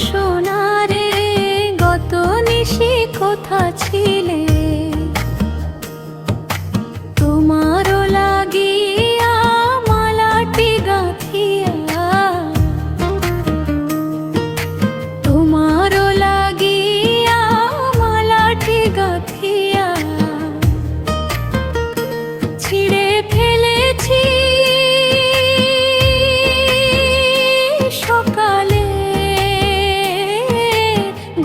সোনা রে, গত নিশি কোথা ছিলে? তোমারও লাগিয়া মালাটি গাঁথিয়া, তোমারও লাগিয়া মালাটি গাঁথিয়া ছিঁড়ে ফেলেছি সকালে।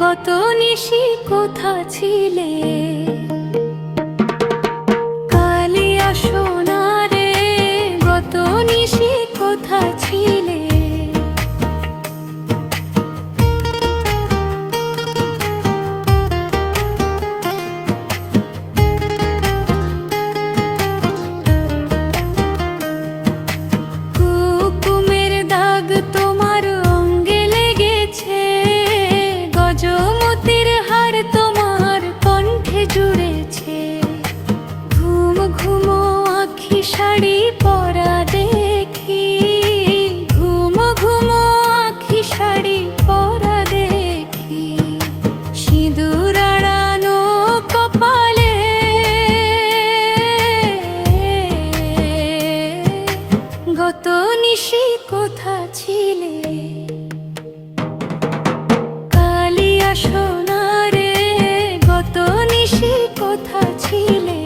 গত নিশি কোথা ছিলে? কালিয়া সোনা রে, গত নিশি কোথা ছিলে? কুকুমের দাগ তোমার অঙ্গে লেগেছে, গজমতির হার তোমার কণ্ঠে জুড়েছে। ঘুম ঘুমো আঁখি শাড়ি পরা দেখি, ঘুম ঘুমো আঁখি শাড়ি পরা দেখি। সিঁদুর আড়ানো কপালে গত নিশি কোথা ছিলে? কালিয়া সোনা রে, গত নিশি কোথা ছিলে?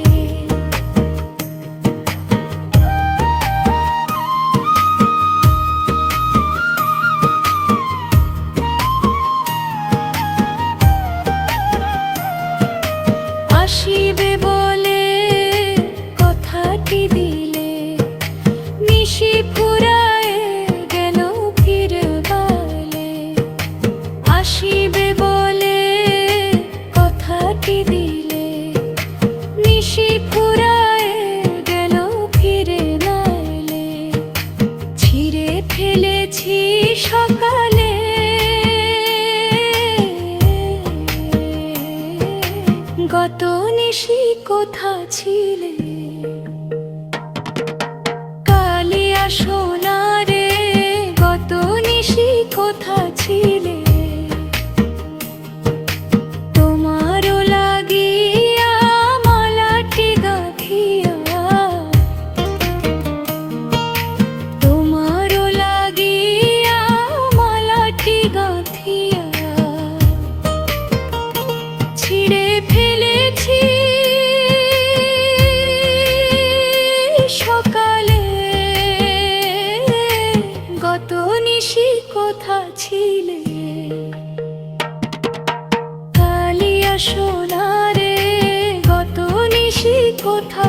আসিবে বলে কথাটি দিলে, নিশি ফুরায়ে গেল ফিরবালে। আসিবে বলে কথাটি দিলে, নিশি ফুরায়ে গেল ফিরে নাইলে। ছিঁড়ে ফেলেছি সকালে, গত নিশি কোথা ছিলে? কালিয়া সোনা রে, গত নিশি কোথা ছিলে? তোমারও লাগিয়া মালাটি গাঁথিয়া, তোমারও লাগিয়া মালাটি গাঁথিয়া ছিঁড়ে ফেলেছি সকালে। গত নিশি কোথা ছিলে? কালিয়া সোনা রে, গত নিশি কোথা